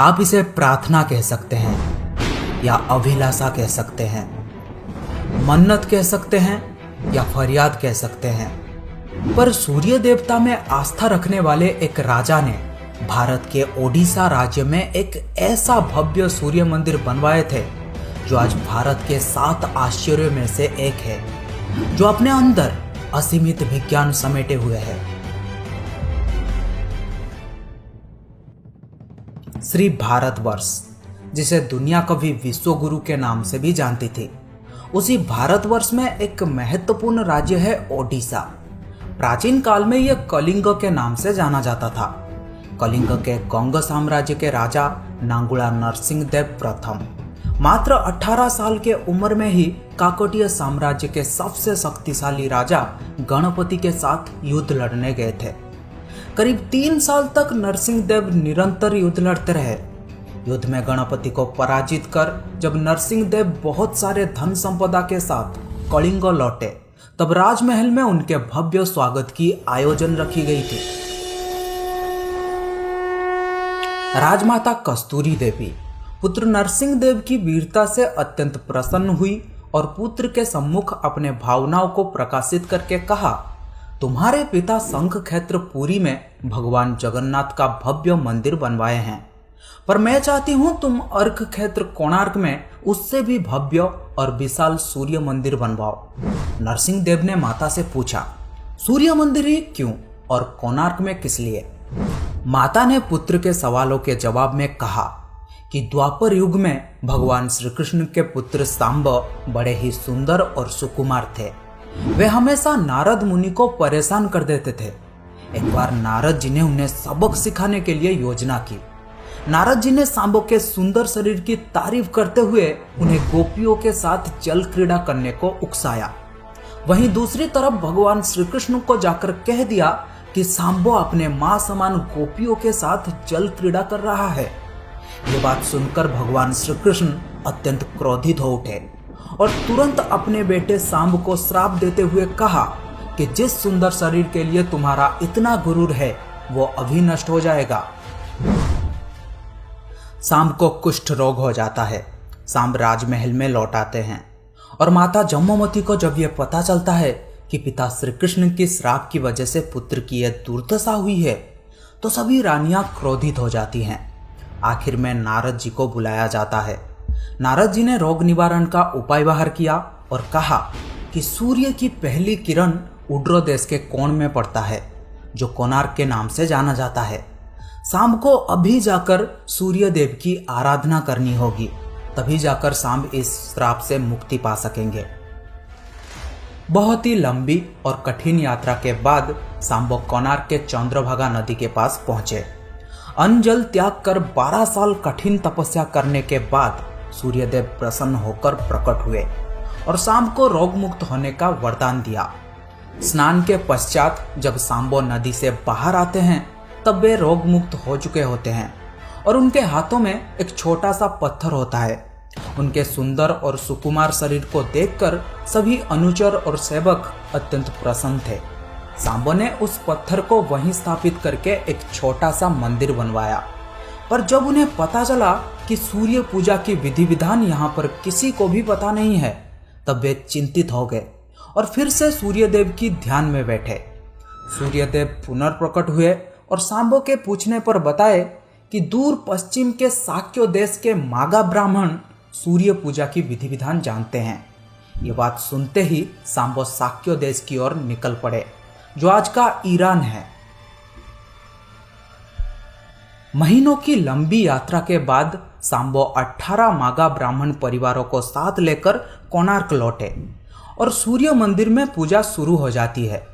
आप इसे प्रार्थना कह सकते हैं या अभिलाषा कह सकते हैं, मन्नत कह सकते हैं या फरियाद कह सकते हैं, पर सूर्य देवता में आस्था रखने वाले एक राजा ने भारत के ओडिशा राज्य में एक ऐसा भव्य सूर्य मंदिर बनवाए थे जो आज भारत के 7 आश्चर्यों में से एक है, जो अपने अंदर असीमित विज्ञान समेटे हुए है। श्री भारतवर्ष, जिसे दुनिया कभी विश्व गुरु के नाम से भी जानती थी, उसी भारतवर्ष में एक महत्वपूर्ण राज्य है ओडिशा। प्राचीन काल में यह कलिंग के नाम से जाना जाता था। कलिंग के गंग साम्राज्य के राजा नांगुला नरसिंहदेव प्रथम मात्र 18 साल के उम्र में ही काकतीय साम्राज्य के सबसे शक्तिशाली राजा गणपति के साथ युद्ध लड़ने गए थे। करीब 3 साल तक नरसिंहदेव निरंतर युद्ध लड़ते रहे। युद्ध में गणपति को पराजित कर जब नरसिंहदेव बहुत सारे धन संपदा के साथ कलिंग लौटे, तब राजमहल में उनके भव्य स्वागत की आयोजन रखी गई थी। राजमाता कस्तूरी देवी पुत्र नरसिंहदेव की वीरता से अत्यंत प्रसन्न हुई और पुत्र के सम्मुख अपने भावनाओं को प्रकाशित करके कहा, तुम्हारे पिता शंख क्षेत्र पुरी में भगवान जगन्नाथ का भव्य मंदिर बनवाए हैं, पर मैं चाहती हूं तुम अर्क क्षेत्र कोणार्क में उससे भी भव्य और विशाल सूर्य मंदिर बनवाओ। नरसिंहदेव ने माता से पूछा, सूर्य मंदिर ही क्यों और कोणार्क में किस लिए? माता ने पुत्र के सवालों के जवाब में कहा कि द्वापर युग में भगवान श्री कृष्ण के पुत्र सांब बड़े ही सुंदर और सुकुमार थे। वे हमेशा नारद मुनि को परेशान कर देते थे। एक बार नारद जी ने उन्हें सबक सिखाने के लिए योजना की। नारद जी ने सांबो के सुंदर शरीर की तारीफ करते हुए उन्हें गोपियों के साथ जल क्रीड़ा करने को उकसाया। वहीं दूसरी तरफ भगवान श्री कृष्ण को जाकर कह दिया कि सांबो अपने मां समान गोपियों के साथ जल क्रीड़ा कर रहा है। ये बात सुनकर भगवान श्री कृष्ण अत्यंत क्रोधित हो उठे और तुरंत अपने बेटे सांब को श्राप देते हुए कहा कि जिस सुंदर शरीर के लिए तुम्हारा इतना गुरूर है वो अभी नष्ट हो जाएगा। सांब को कुष्ठ रोग हो जाता है। सांब राजमहल में लौट आते हैं और माता जम्मूमती को जब यह पता चलता है कि पिता श्री कृष्ण की श्राप की वजह से पुत्र की यह दुर्दशा हुई है, तो सभी रानियां क्रोधित हो जाती हैं। आखिर में नारद जी को बुलाया जाता है। नारद जी ने रोग निवारण का उपाय बाहर किया और कहा कि सूर्य की पहली किरण उड्र देश के कोण में पड़ता है, जो कोणार्क के नाम से जाना जाता है। शाम को अभी जाकर सूर्य देव की आराधना करनी होगी, तभी जाकर सांब इस श्राप से मुक्ति पा सकेंगे। बहुत ही लंबी और कठिन यात्रा के बाद सांबो कोणार्क के चंद्रभागा नदी के पास पहुंचे। अन्न जल त्याग कर 12 साल कठिन तपस्या करने के बाद सूर्यदेव प्रसन्न होकर प्रकट हुए और सांब को रोग मुक्त होने का वरदान दिया। स्नान के पश्चात जब सांबो नदी से बाहर आते हैं, तब वे रोग मुक्त हो चुके होते हैं और उनके हाथों में एक छोटा सा पत्थर होता है। उनके सुंदर और सुकुमार शरीर को देखकर सभी अनुचर और सेवक अत्यंत प्रसन्न थे। सांबो ने उस पत्थर को वहीं स्थापित करके एक छोटा सा मंदिर बनवाया, पर जब उन्हें पता चला कि सूर्य पूजा की विधि विधान यहाँ पर किसी को भी पता नहीं है, तब वे चिंतित हो गए और फिर से सूर्यदेव की ध्यान में बैठे। सूर्यदेव पुनर्प्रकट हुए और सांबो के पूछने पर बताए कि दूर पश्चिम के साक्य देश के मागा ब्राह्मण सूर्य पूजा की विधि विधान जानते हैं। ये बात सुनते ही सांबो साक्य देश की ओर निकल पड़े, जो आज का ईरान है। महीनों की लंबी यात्रा के बाद सांबो 18 मागा ब्राह्मण परिवारों को साथ लेकर कोणार्क लौटे और सूर्य मंदिर में पूजा शुरू हो जाती है।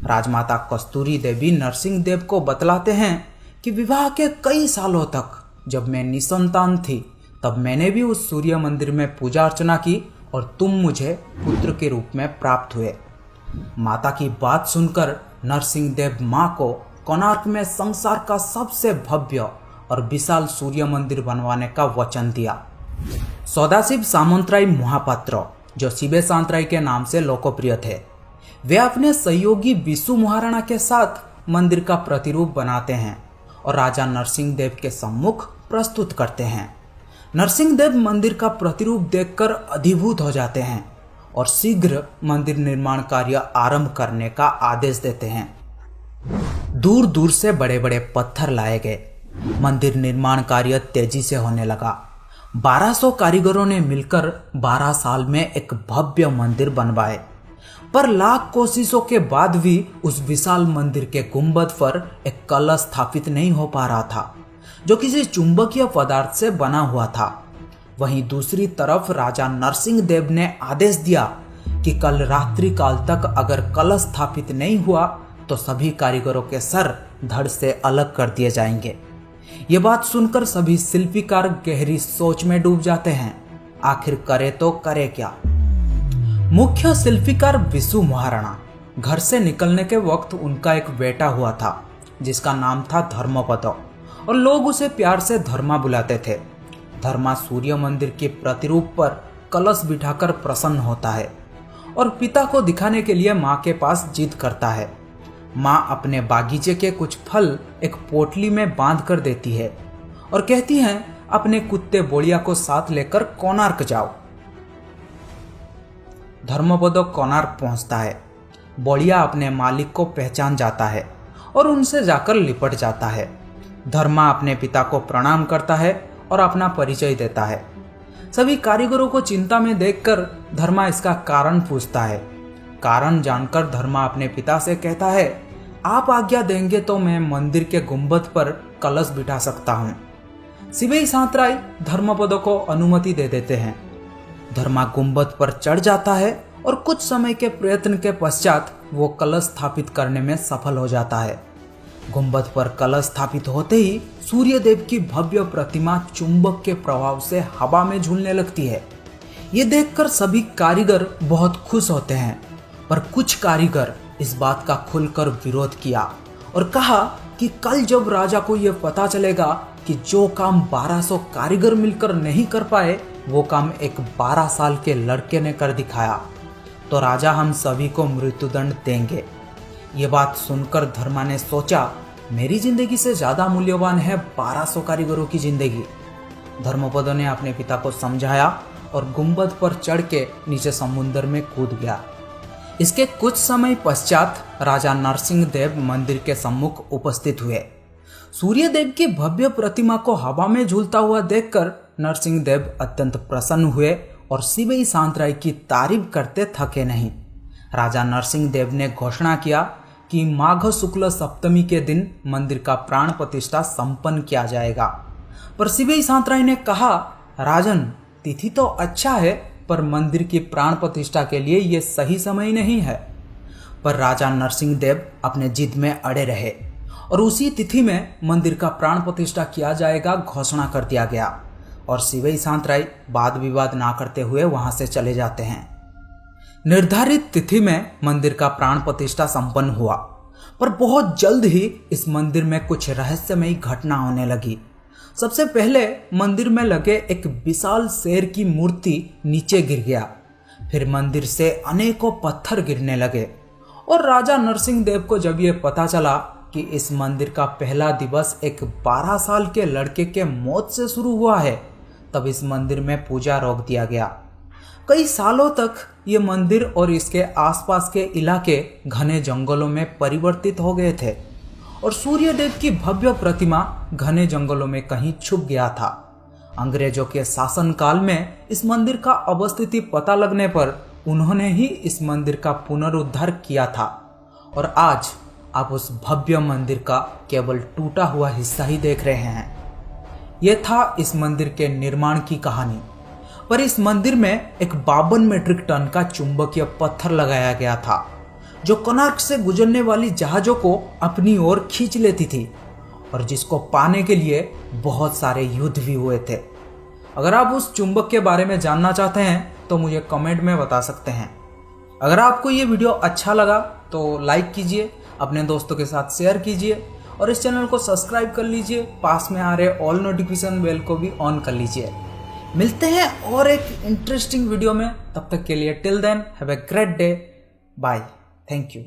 राजमाता कस्तूरी देवी नरसिंहदेव को बतलाते हैं कि विवाह के कई सालों तक जब मैं निसंतान थी, तब मैंने भी उस सूर्य मंदिर में पूजा अर्चना की और तुम मुझे पुत्र के रूप में प्राप्त हुए। माता की बात सुनकर नरसिंहदेव मां को कोणार्क में संसार का सबसे भव्य और विशाल सूर्य मंदिर बनवाने का वचन दिया। सदाशिव सामंतराय महापात्र, जो शिवे सांतराय के नाम से लोकप्रिय थे, वे अपने सहयोगी विशु महाराणा के साथ मंदिर का प्रतिरूप बनाते हैं और राजा नरसिंहदेव के सम्मुख प्रस्तुत करते हैं। नरसिंह देव मंदिर का प्रतिरूप देखकर अभिभूत हो जाते हैं और शीघ्र मंदिर निर्माण कार्य आरंभ करने का आदेश देते हैं। दूर दूर से बड़े बड़े पत्थर लाए गए। मंदिर निर्माण कार्य तेजी से होने लगा। 1200 कारीगरों ने मिलकर 12 साल में एक भव्य मंदिर बनवाए, पर लाख कोशिशों के बाद भी उस विशाल मंदिर के गुंबद पर एक कलश स्थापित नहीं हो पा रहा था, जो किसी चुंबकीय पदार्थ से बना हुआ था। वहीं दूसरी तरफ राजा नरसिंह देव ने आदेश दिया कि कल रात्रि काल तक अगर कलश स्थापित नहीं हुआ तो सभी कारीगरों के सर धड़ से अलग कर दिए जाएंगे। ये बात सुनकर सभी शिल्पीकार गहरी सोच में डूब जाते हैं। आखिर करे तो करे क्या। मुख्य शिल्पीकार विशु महाराणा, घर से निकलने के वक्त उनका एक बेटा हुआ था जिसका नाम था धर्मपद, और लोग उसे प्यार से धर्मा बुलाते थे। धर्मा सूर्य मंदिर के प्रतिरूप पर कलश बिठाकर प्रसन्न होता है और पिता को दिखाने के लिए माँ के पास जिद करता है। माँ अपने बागीचे के कुछ फल एक पोटली में बांध कर देती है और कहती है, अपने कुत्ते बोड़िया को साथ लेकर कोणार्क जाओ। धर्मपद कोणार्क पहुंचता है। बोड़िया अपने मालिक को पहचान जाता है और उनसे जाकर लिपट जाता है। धर्मा अपने पिता को प्रणाम करता है और अपना परिचय देता है। सभी कारीगरों को चिंता में देखकर धर्मा इसका कारण पूछता है। कारण जानकर धर्मा अपने पिता से कहता है, आप आज्ञा देंगे तो मैं मंदिर के गुंबद पर कलश बिठा सकता हूँ। शिवई सांतराय धर्मपद को अनुमति दे देते हैं। धर्मा गुंबद पर चढ़ जाता है और कुछ समय के प्रयत्न के पश्चात वो कलश स्थापित करने में सफल हो जाता है। गुंबद पर कलश स्थापित होते ही सूर्यदेव की भव्य प्रतिमा चुंबक के प्रभाव से हवा में झूलने लगती है। ये देखकर सभी कारीगर बहुत खुश होते हैं, पर कुछ कारीगर इस बात का खुलकर विरोध किया और कहा कि कल जब राजा को यह पता चलेगा कि जो काम 1200 कारीगर मिलकर नहीं कर पाए वो काम एक 12 साल के लड़के ने कर दिखाया, तो राजा हम सभी को मृत्युदंड देंगे। ये बात सुनकर धर्मा ने सोचा, मेरी जिंदगी से ज्यादा मूल्यवान है 1200 कारीगरों की जिंदगी। धर्मपद ने अपने पिता को समझाया और गुंबद पर चढ़ के नीचे समुद्र में कूद गया। इसके कुछ समय पश्चात राजा नरसिंह देव मंदिर के सम्मुख उपस्थित हुए। सूर्यदेव की भव्य प्रतिमा को हवा में झूलता हुआ देखकर नरसिंह देव अत्यंत प्रसन्न हुए और शिवई सांतराय की तारीफ करते थके नहीं। राजा नरसिंह देव ने घोषणा किया कि माघ शुक्ल सप्तमी के दिन मंदिर का प्राण प्रतिष्ठा संपन्न किया जाएगा। पर शिवई सांतराय ने कहा, राजन, तिथि तो अच्छा है, पर मंदिर की प्राण प्रतिष्ठा के लिए यह सही समय नहीं है। पर राजा नरसिंह देव अपने जिद में अड़े रहे और उसी तिथि में मंदिर का प्राण प्रतिष्ठा किया जाएगा घोषणा कर दिया गया और शिवई सांतराय वाद विवाद ना करते हुए वहां से चले जाते हैं। निर्धारित तिथि में मंदिर का प्राण प्रतिष्ठा संपन्न हुआ, पर बहुत जल्द ही इस मंदिर में कुछ रहस्यमयी घटना होने लगी। सबसे पहले मंदिर में लगे एक विशाल शेर की मूर्ति नीचे गिर गया। फिर मंदिर से अनेकों पत्थर गिरने लगे और राजा नरसिंह देव को जब ये पता चला कि इस मंदिर का पहला दिवस एक 12 साल के लड़के के मौत से शुरू हुआ है, तब इस मंदिर में पूजा रोक दिया गया। कई सालों तक ये मंदिर और इसके आसपास के इलाके घने जंगलों में परिवर्तित हो गए थे और सूर्यदेव की भव्य प्रतिमा घने जंगलों में कहीं छुप गया था। अंग्रेजों के शासनकाल में इस मंदिर का अवस्थिति पता लगने पर उन्होंने ही इस मंदिर का पुनरुद्धार किया था और आज आप उस भव्य मंदिर का केवल टूटा हुआ हिस्सा ही देख रहे हैं। यह था इस मंदिर के निर्माण की कहानी। पर इस मंदिर में एक 52 मीट्रिक टन का चुंबकीय पत्थर लगाया गया था जो कोणार्क से गुजरने वाली जहाजों को अपनी ओर खींच लेती थी और जिसको पाने के लिए बहुत सारे युद्ध भी हुए थे। अगर आप उस चुंबक के बारे में जानना चाहते हैं तो मुझे कमेंट में बता सकते हैं। अगर आपको ये वीडियो अच्छा लगा तो लाइक कीजिए, अपने दोस्तों के साथ शेयर कीजिए और इस चैनल को सब्सक्राइब कर लीजिए। पास में आ रहे ऑल नोटिफिकेशन बेल को भी ऑन कर लीजिए। मिलते हैं और एक इंटरेस्टिंग वीडियो में, तब तक के लिए till then have a great day, bye, thank you.